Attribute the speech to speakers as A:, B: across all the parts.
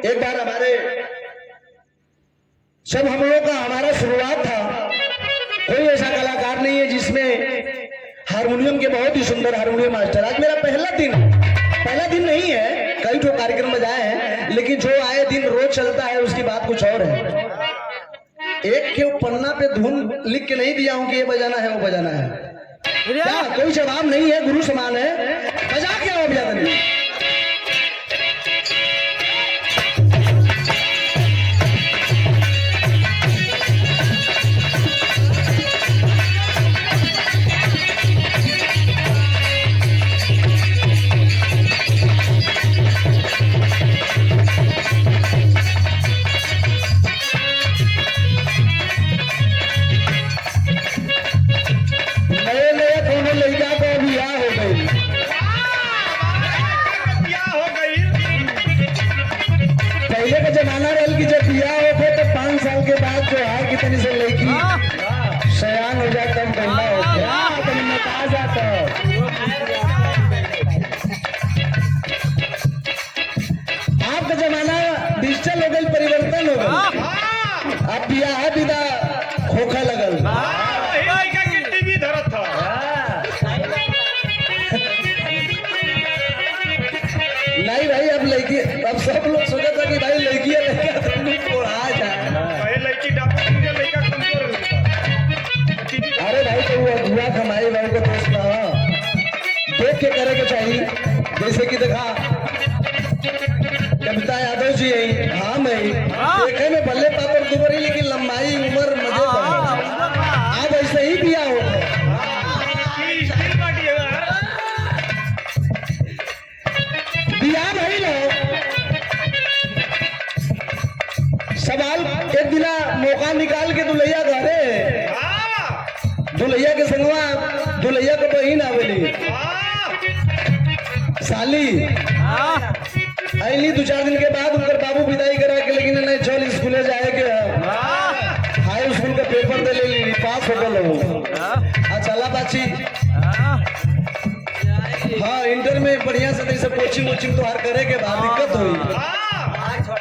A: एक बार हमारे जब हम लोग का हमारा शुरुआत था, कोई ऐसा कलाकार नहीं है जिसमें हारमोनियम के बहुत ही सुंदर हारमोनियम मास्टर। आज मेरा पहला दिन नहीं है, कई तो कार्यक्रम बजाए हैं, लेकिन जो आए दिन रोज चलता है उसकी बात कुछ और है। एक के पन्ना पे धुन लिख के नहीं दिया हूं कि ये बजाना है वो बजाना है, क्या कोई जवाब नहीं है, गुरु समान है, बजा क्या हो बजा नहीं। जमाना रल की जब बिया हो तो 5 साल के बाद जो है कितनी से लड़की सयान हो जाता है, गंदा हो गया तो मता जाता। आपका जमाना डिजिटल हो गई, परिवर्तन हो गई, अब बिया है विदा खोखा लगल नहीं भाई। अब लड़की, अब सब लोग सोचा था कि भाई लड़की आ जाए, अरे भाई तो वो अधूरा कमाई भाई को दोस्त ना देख के करे के चाहिए। जैसे कि देखा कविता यादव जी है, हाँ मैं देखे में भले पापर दुबरी लेकिन लंबाई उम्र मजे अब ऐसे ही बिया हो। सवाल एक दिना मौका निकाल के दुल्हैया घरे, दुल्हैया के संगवा दुल्हैया के बहिन आवेली साली आईली 2-4 दिन के बाद उनकर बाबू विदाई करा के, लेकिन नहीं चल स्कूले जाए के हाई स्कूल का पेपर दे ले पास हो गए चला बाची। हाँ इंटर में बढ़िया से कोचिंग वोचिंग तो हर करे के बाद दिक्कत हुई।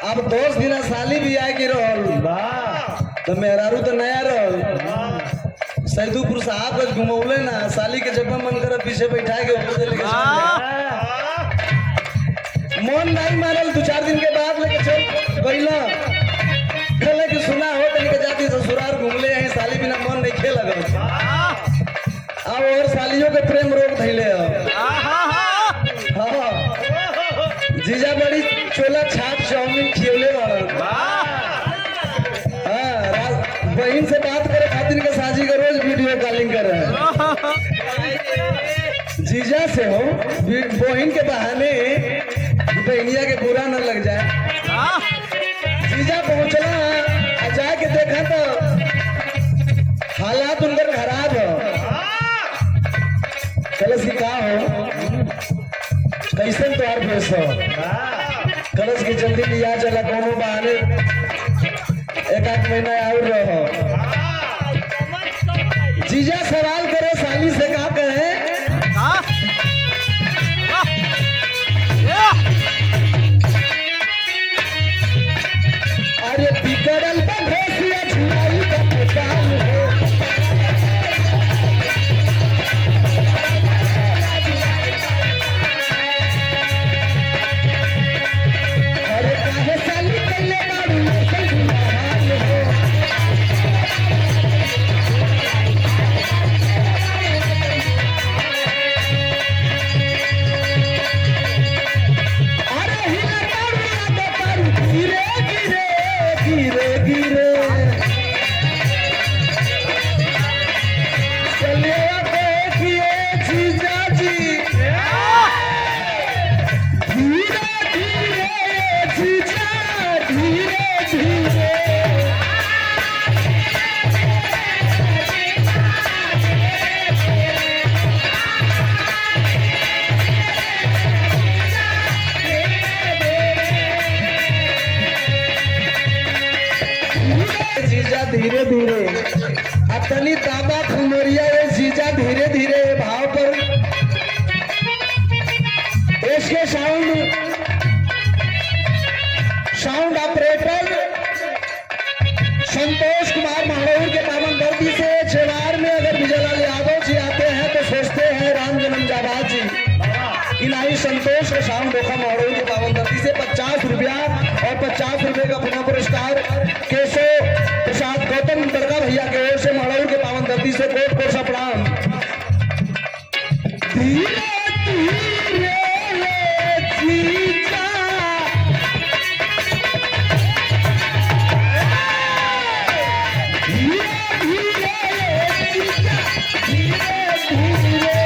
A: अब 10 दिन साली भी आए की तो मेहरारू तो नया रहो सैदुपुर साहब बस घुमौले ना, साली के जब मन कर पीछे बैठा के मन नहीं मानल। 2-4 दिन के बाद लेके चल गईला खेले कि सुना हो तनिक जाती ससुराल घूमले हैं, साली बिना मन नहीं खेल लगे। अब और सालियों के प्रेम रोग धैले जीजा बड़ी छोला छाप चाउमीन खियौले वाला। बहन से बात करे खातिर के साजी का रोज वीडियो कॉलिंग कर रहे हैं, जीजा से हो बहन के बहाने बहनिया के बुरा न लग जाए। जीजा पहुंचला जाके देखा तो हालात उनका खराब हो, चलो सिखा हो कैसे तैयार भेज हो कलश की जल्दी लिया चला कोनो बहाने 1-8 महीना और रहो। जीजा सवाल करे साली से क्या कहे, अरे बिगड़ल भैंसिया छुड़ाई का पहचान हो, ज्यादा खुमरिया ये जीजा धीरे धीरे भाव पर इसके साउंड ऑपरेटर संतोष कुमार महाड़ौर के पावन धरती से छेवार में अगर विजयलाल यादव जी आते हैं तो सोचते हैं राम जन्म जाबाद जी कि नहीं संतोष का साउंड धोखा महाड़ौर के पावन धरती से 50 रुपया और 50 रुपए का पुनः पुरस्कार केशव प्रसाद गौतम बड़का भैया के ओर से महाड़ौर के पावन धरती से कोट कोट सा प्रणाम। धीरे धीरे जीजा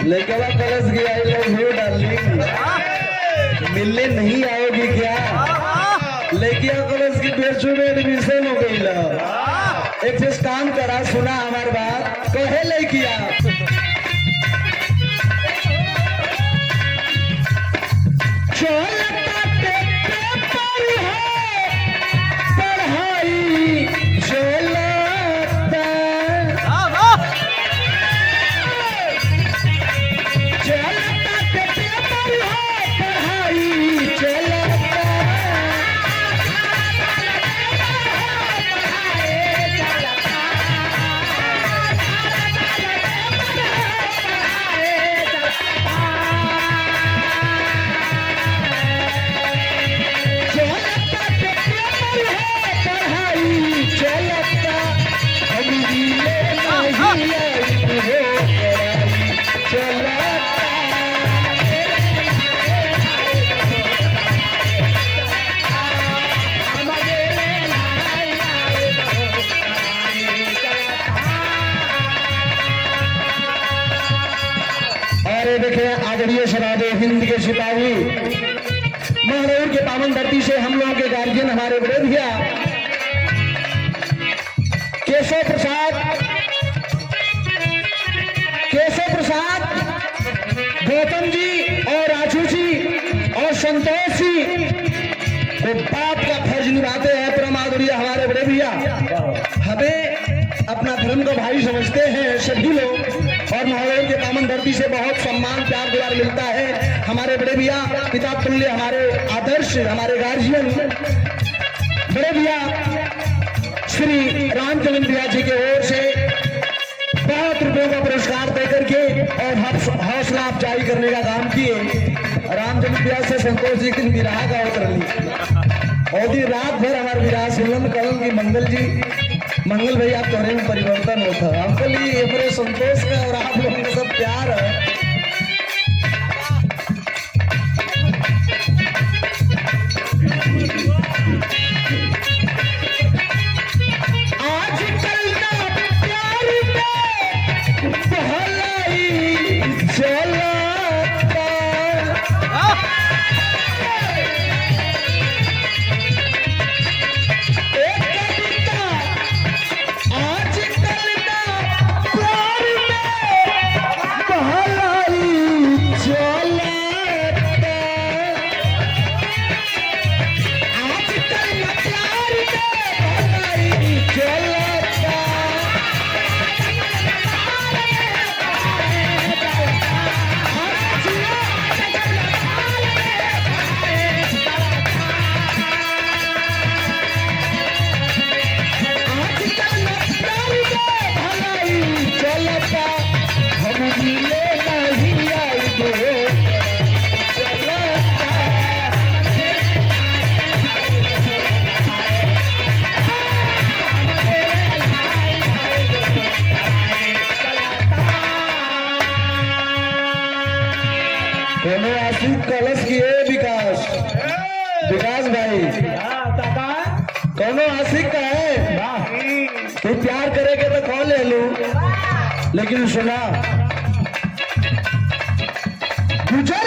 A: लड़का कलश गया आई लव यू डार्लिंग मिलने नहीं आओगी क्या लड़किया कलश की बेचू में एडमिशन हो गई ला एक चीज काम करा सुना हमारी बात कहे लड़किया देखे आदरणीय शराब हिंद के सिपाही महाड़ौर के पावन धरती से हम लोगों के गार्जियन हमारे बड़े भैया केशव प्रसाद गौतम जी और राजू जी और संतोष जी वो बाप का फर्ज निभाते हैं। परम आदरणीय हमारे बड़े भैया हमें अपना धर्म का भाई समझते हैं सभी लोग और महाड़ौर के पावन धरती से बहुत सम्मान प्यार दुलार मिलता है। हमारे बड़े भैया पिता तुल्य हमारे आदर्श हमारे गार्जियन बड़े भैया श्री रामचंद्र भैया जी के ओर से बहुत रुपयों का पुरस्कार दे करके और हौसला अफजाई करने का काम किए। रामचंद्र भैया से संतोष जी की विराह का अवतर ली और दिन रात भर हमारे विराह सुनन कल की मंगल भैया तोहरे में परिवर्तन होता है हमको लिए मेरे संतोष का और आप लोगों का सब प्यार है। आजकल का प्यार में पहलाई चलता कोनो आशिक कलश किए विकास विकास भाई कोनो आशिक का है तू प्यार करेगे तो कौन ले लू लेकिन सुना गुजर